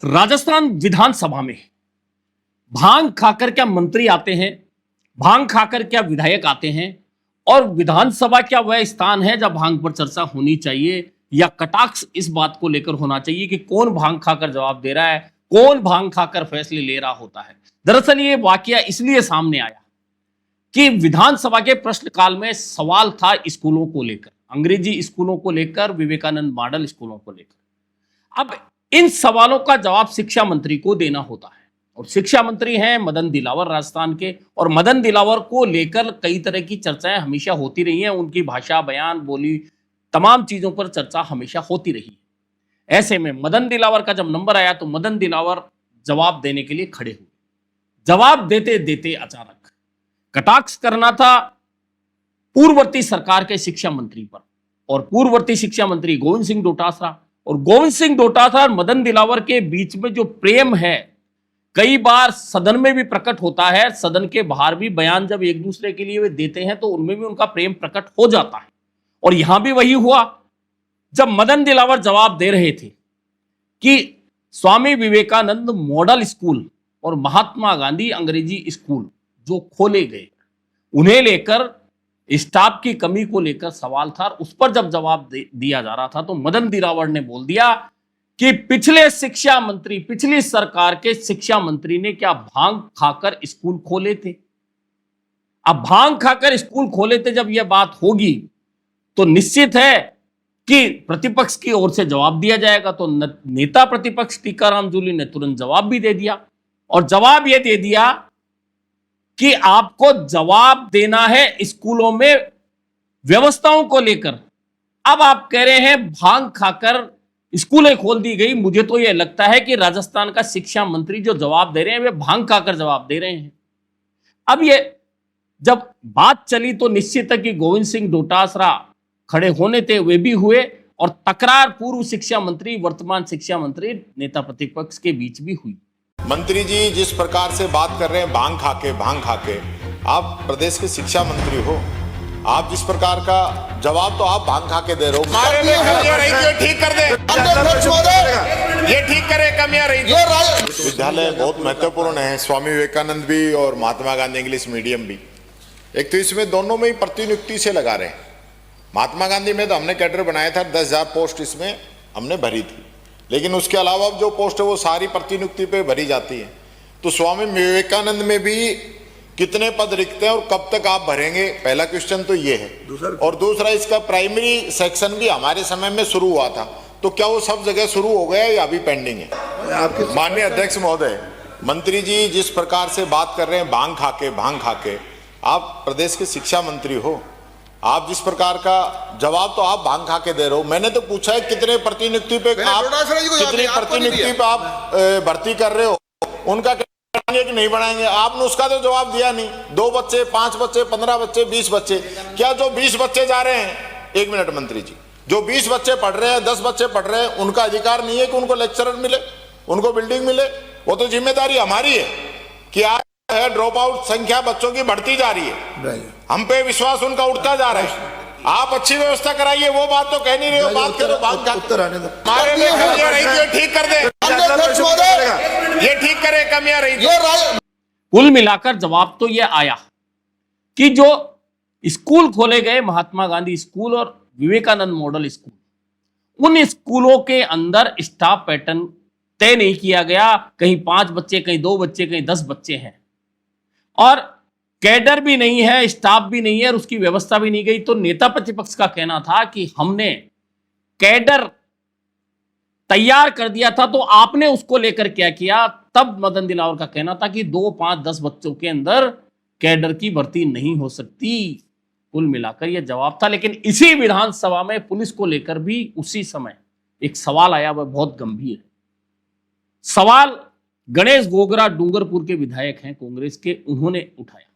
राजस्थान विधानसभा में भांग खाकर क्या मंत्री आते हैं, भांग खाकर क्या विधायक आते हैं, और विधानसभा क्या वह स्थान है जब भांग पर चर्चा होनी चाहिए या कटाक्ष इस बात को लेकर होना चाहिए कि कौन भांग खाकर जवाब दे रहा है, कौन भांग खाकर फैसले ले रहा होता है। दरअसल ये वाकया इसलिए सामने आया कि विधानसभा के प्रश्नकाल में सवाल था स्कूलों को लेकर, अंग्रेजी स्कूलों को लेकर, विवेकानंद मॉडल स्कूलों को लेकर। अब इन सवालों का जवाब शिक्षा मंत्री को देना होता है और शिक्षा मंत्री हैं मदन दिलावर राजस्थान के, और मदन दिलावर को लेकर कई तरह की चर्चाएं हमेशा होती रही हैं। उनकी भाषा, बयान, बोली, तमाम चीजों पर चर्चा हमेशा होती रही। ऐसे में मदन दिलावर का जब नंबर आया तो मदन दिलावर जवाब देने के लिए खड़े हुए। जवाब देते देते अचानक कटाक्ष करना था पूर्ववर्ती सरकार के शिक्षा मंत्री पर, और पूर्ववर्ती शिक्षा मंत्री गोविंद सिंह डोटासरा, और गोविंद सिंह डोटासरा और मदन दिलावर के बीच में जो प्रेम है कई बार सदन में भी प्रकट होता है, सदन के बाहर भी बयान जब एक दूसरे के लिए वे देते हैं तो उनमें भी उनका प्रेम प्रकट हो जाता है। और यहां भी वही हुआ जब मदन दिलावर जवाब दे रहे थे कि स्वामी विवेकानंद मॉडल स्कूल और महात्मा गांधी अंग्रेजी स्कूल जो खोले गए उन्हें लेकर, स्टाफ की कमी को लेकर सवाल था, उस पर जब जवाब दिया जा रहा था तो मदन दिलावर ने बोल दिया कि पिछले शिक्षा मंत्री, पिछली सरकार के शिक्षा मंत्री ने क्या भांग खाकर स्कूल खोले थे। अब भांग खाकर स्कूल खोले थे जब यह बात होगी तो निश्चित है कि प्रतिपक्ष की ओर से जवाब दिया जाएगा। तो नेता प्रतिपक्ष टीकाराम जूली ने तुरंत जवाब भी दे दिया, और जवाब यह दे दिया कि आपको जवाब देना है स्कूलों में व्यवस्थाओं को लेकर। अब आप कह रहे हैं भांग खाकर स्कूलें खोल दी गई। मुझे तो यह लगता है कि राजस्थान का शिक्षा मंत्री जो जवाब दे रहे हैं वे भांग खाकर जवाब दे रहे हैं। अब ये जब बात चली तो निश्चित है कि गोविंद सिंह डोटासरा खड़े होने थे, वे भी हुए, और तकरार पूर्व शिक्षा मंत्री, वर्तमान शिक्षा मंत्री, नेता प्रतिपक्ष के बीच भी हुई। मंत्री जी जिस प्रकार से बात कर रहे हैं भांग खाके, आप प्रदेश के शिक्षा मंत्री हो, आप जिस प्रकार का जवाब तो आप भांग खाके दे रहे हो। ठीक कर दे, ये ठीक करे, कमियां रही। विद्यालय बहुत महत्वपूर्ण है, स्वामी विवेकानंद भी और महात्मा गांधी इंग्लिश मीडियम भी। एक तो इसमें दोनों में ही प्रतिनियुक्ति से लगा रहे हैं। महात्मा गांधी में तो हमने कैडर बनाया था, 10,000 पोस्ट इसमें हमने भरी थी, लेकिन उसके अलावा जो पोस्ट है वो सारी प्रतिनियुक्ति पे भरी जाती है। तो स्वामी विवेकानंद में भी कितने पद रिक्त हैं और कब तक आप भरेंगे, पहला क्वेश्चन तो ये है। और दूसरा, इसका प्राइमरी सेक्शन भी हमारे समय में शुरू हुआ था, तो क्या वो सब जगह शुरू हो गया या अभी पेंडिंग है? माननीय अध्यक्ष महोदय, मंत्री जी जिस प्रकार से बात कर रहे हैं भांग खाके, आप प्रदेश के शिक्षा मंत्री हो, आप जिस प्रकार का जवाब तो आप भांग खाके दे रहे हो। मैंने तो पूछा है कितने प्रतिनियुक्ति पे आप भर्ती कर रहे हो, उनका बढ़ाएंगे कि नहीं बढ़ाएंगे? आपने उसका तो जवाब दिया नहीं। 2 बच्चे, 5 बच्चे, 15 बच्चे, 20 बच्चे, क्या जो 20 बच्चे जा रहे हैं, एक मिनट मंत्री जी, जो 20 बच्चे पढ़ रहे हैं, 10 बच्चे पढ़ रहे हैं, उनका अधिकार नहीं है कि उनको लेक्चरर मिले, उनको बिल्डिंग मिले? वो तो जिम्मेदारी हमारी है कि आज है ड्रॉप आउट संख्या बच्चों की बढ़ती जा रही है, हम पे विश्वास उनका उठता जा रहा है। आप अच्छी व्यवस्था कराइए, वो बात तो कह नहीं रहे हो, बात करो भांग खा। ठीक कर दे, ये ठीक करे, कमियां रही। कुल मिलाकर जवाब तो यह आया कि जो स्कूल खोले गए, महात्मा गांधी स्कूल और विवेकानंद मॉडल स्कूल, उन स्कूलों के अंदर स्टाफ पैटर्न तय नहीं किया गया। कहीं 5 बच्चे, कहीं 2 बच्चे, कहीं 10 बच्चे हैं, और कैडर भी नहीं है, स्टाफ भी नहीं है, और उसकी व्यवस्था भी नहीं गई। तो नेता प्रतिपक्ष का कहना था कि हमने कैडर तैयार कर दिया था, तो आपने उसको लेकर क्या किया? तब मदन दिलावर का कहना था कि 2, 5, 10 बच्चों के अंदर कैडर की भर्ती नहीं हो सकती। कुल मिलाकर यह जवाब था। लेकिन इसी विधानसभा में पुलिस को लेकर भी उसी समय एक सवाल आया, वह बहुत गंभीर है। सवाल गणेश गोगरा डूंगरपुर के विधायक हैं कांग्रेस के, उन्होंने उठाया,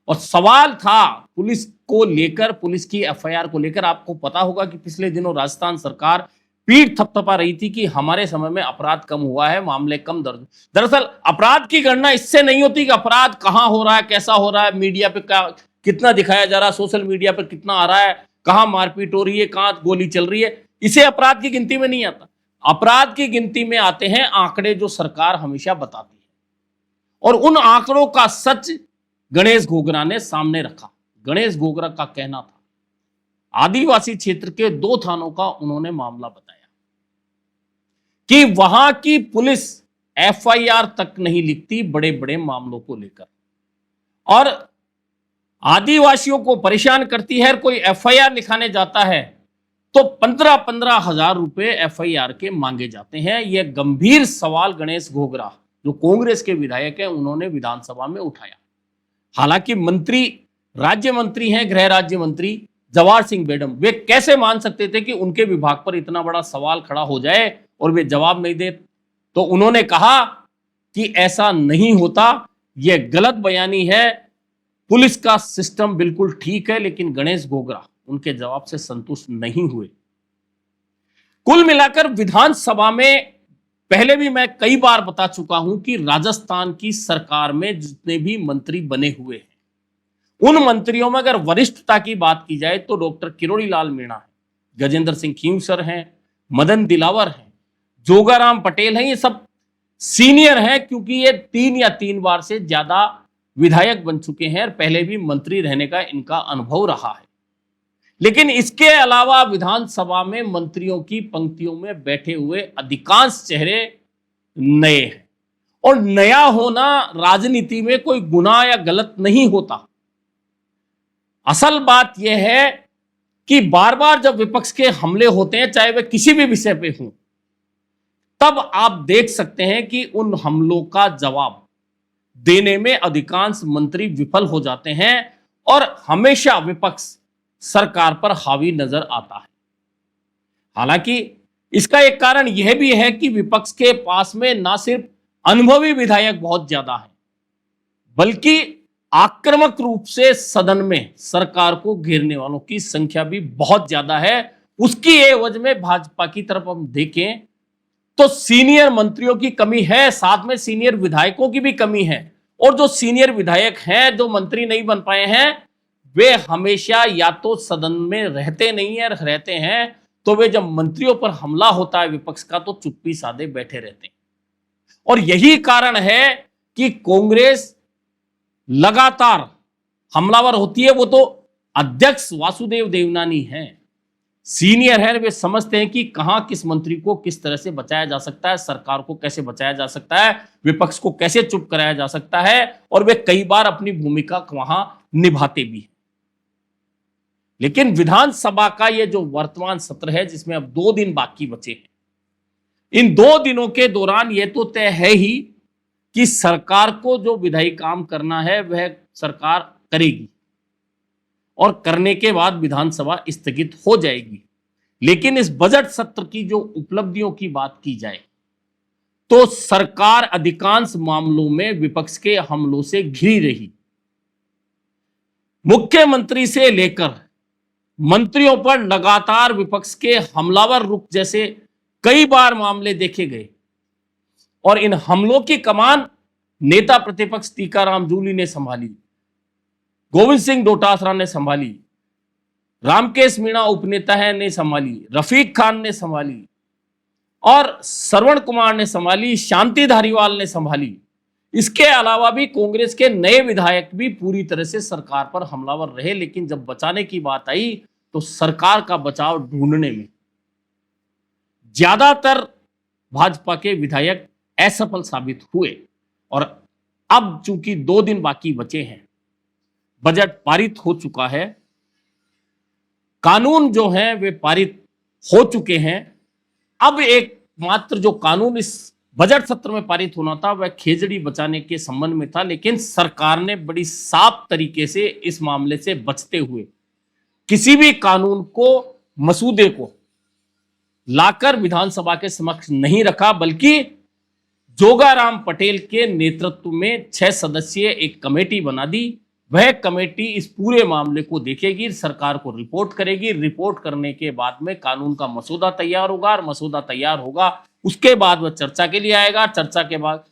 और सवाल था पुलिस को लेकर, पुलिस की एफआईआर को लेकर। आपको पता होगा कि पिछले दिनों राजस्थान सरकार पीठ थपथपा रही थी कि हमारे समय में अपराध कम हुआ है, मामले कम दर्ज। दरअसल अपराध की गणना इससे नहीं होती कि अपराध कहां हो रहा है, कैसा हो रहा है, मीडिया पे कितना दिखाया जा रहा है, सोशल मीडिया पर कितना आ रहा है, कहां मारपीट हो रही है, कहां गोली चल रही है, इसे अपराध की गिनती में नहीं आता। अपराध की गिनती में आते हैं आंकड़े जो सरकार हमेशा बताती है, और उन आंकड़ों का सच गणेश घोगरा ने सामने रखा। गणेश घोगरा का कहना था, आदिवासी क्षेत्र के 2 थानों का उन्होंने मामला बताया कि वहां की पुलिस एफआईआर तक नहीं लिखती बड़े बड़े मामलों को लेकर, और आदिवासियों को परेशान करती है। कोई एफआईआर लिखाने जाता है तो 15-15 हजार रुपए एफआईआर के मांगे जाते हैं। यह गंभीर सवाल गणेश घोगरा, जो कांग्रेस के विधायक हैं, उन्होंने विधानसभा में उठाया। हालांकि मंत्री, राज्य मंत्री हैं, गृह राज्य मंत्री जवाहर सिंह बेडम, वे कैसे मान सकते थे कि उनके विभाग पर इतना बड़ा सवाल खड़ा हो जाए और वे जवाब नहीं दे। तो उन्होंने कहा कि ऐसा नहीं होता, यह गलत बयानी है, पुलिस का सिस्टम बिल्कुल ठीक है। लेकिन गणेश घोगरा उनके जवाब से संतुष्ट नहीं हुए। कुल मिलाकर विधानसभा में पहले भी मैं कई बार बता चुका हूं कि राजस्थान की सरकार में जितने भी मंत्री बने हुए हैं, उन मंत्रियों में अगर वरिष्ठता की बात की जाए तो डॉक्टर किरोड़ी लाल मीणा है, गजेंद्र सिंह खींवसर हैं, मदन दिलावर हैं, जोगाराम पटेल हैं। ये सब सीनियर हैं क्योंकि ये 3 या 3 बार से ज्यादा विधायक बन चुके हैं और पहले भी मंत्री रहने का इनका अनुभव रहा है। लेकिन इसके अलावा विधानसभा में मंत्रियों की पंक्तियों में बैठे हुए अधिकांश चेहरे नए हैं, और नया होना राजनीति में कोई गुनाह या गलत नहीं होता। असल बात यह है कि बार बार जब विपक्ष के हमले होते हैं, चाहे वे किसी भी विषय पे हों, तब आप देख सकते हैं कि उन हमलों का जवाब देने में अधिकांश मंत्री विफल हो जाते हैं और हमेशा विपक्ष सरकार पर हावी नजर आता है। हालांकि इसका एक कारण यह भी है कि विपक्ष के पास में ना सिर्फ अनुभवी विधायक बहुत ज्यादा है, बल्कि आक्रामक रूप से सदन में सरकार को घेरने वालों की संख्या भी बहुत ज्यादा है। उसकी एवज में भाजपा की तरफ हम देखें तो सीनियर मंत्रियों की कमी है, साथ में सीनियर विधायकों की भी कमी है, और जो सीनियर विधायक हैं, जो मंत्री नहीं बन पाए हैं, वे हमेशा या तो सदन में रहते नहीं है, रहते हैं तो वे जब मंत्रियों पर हमला होता है विपक्ष का तो चुप्पी साधे बैठे रहते हैं। और यही कारण है कि कांग्रेस लगातार हमलावर होती है। वो तो अध्यक्ष वासुदेव देवनानी हैं, सीनियर है, वे समझते हैं कि कहां किस मंत्री को किस तरह से बचाया जा सकता है, सरकार को कैसे बचाया जा सकता है, विपक्ष को कैसे चुप कराया जा सकता है, और वे कई बार अपनी भूमिका वहां निभाते भी हैं। लेकिन विधानसभा का ये जो वर्तमान सत्र है, जिसमें अब 2 दिन बाकी बचे हैं, इन 2 दिनों के दौरान यह तो तय है ही कि सरकार को जो विधायी काम करना है वह सरकार करेगी, और करने के बाद विधानसभा स्थगित हो जाएगी। लेकिन इस बजट सत्र की जो उपलब्धियों की बात की जाए तो सरकार अधिकांश मामलों में विपक्ष के हमलों से घिरी रही। मुख्यमंत्री से लेकर मंत्रियों पर लगातार विपक्ष के हमलावर रुख जैसे कई बार मामले देखे गए, और इन हमलों की कमान नेता प्रतिपक्ष टीकाराम जूली ने संभाली, गोविंद सिंह डोटासरा ने संभाली, रामकेश मीणा उपनेता है ने संभाली, रफीक खान ने संभाली, और श्रवण कुमार ने संभाली, शांति धारीवाल ने संभाली। इसके अलावा भी कांग्रेस के नए विधायक भी पूरी तरह से सरकार पर हमलावर रहे। लेकिन जब बचाने की बात आई तो सरकार का बचाव ढूंढने में ज्यादातर भाजपा के विधायक असफल साबित हुए। और अब चूंकि 2 दिन बाकी बचे हैं, बजट पारित हो चुका है, कानून जो है वे पारित हो चुके हैं। अब एक मात्र जो कानून इस बजट सत्र में पारित होना था वह खेजड़ी बचाने के संबंध में था, लेकिन सरकार ने बड़ी साफ तरीके से इस मामले से बचते हुए किसी भी कानून को, मसूदे को लाकर विधानसभा के समक्ष नहीं रखा, बल्कि जोगाराम पटेल के नेतृत्व में 6 सदस्यीय एक कमेटी बना दी। वह कमेटी इस पूरे मामले को देखेगी, सरकार को रिपोर्ट करेगी। रिपोर्ट करने के बाद में कानून का मसौदा तैयार होगा, और मसौदा तैयार होगा उसके बाद वह चर्चा के लिए आएगा, चर्चा के बाद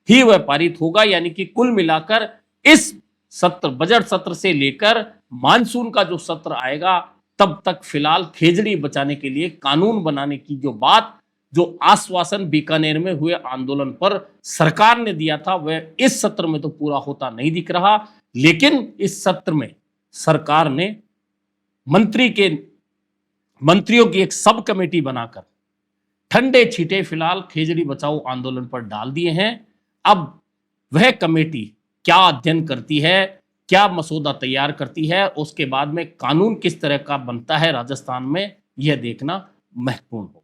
ही वह पारित होगा। यानी कि कुल मिलाकर इस सत्र, बजट सत्र से लेकर मानसून का जो सत्र आएगा, तब तक फिलहाल खेजड़ी बचाने के लिए कानून बनाने की जो बात जो आश्वासन बीकानेर में हुए आंदोलन पर सरकार ने दिया था वह इस सत्र में तो पूरा होता नहीं दिख रहा। लेकिन इस सत्र में सरकार ने मंत्रियों की एक सब कमेटी बनाकर ठंडे छींटे फिलहाल खेजड़ी बचाओ आंदोलन पर डाल दिए हैं। अब वह कमेटी क्या अध्ययन करती है, क्या मसौदा तैयार करती है, उसके बाद में कानून किस तरह का बनता है राजस्थान में, यह देखना महत्वपूर्ण होगा।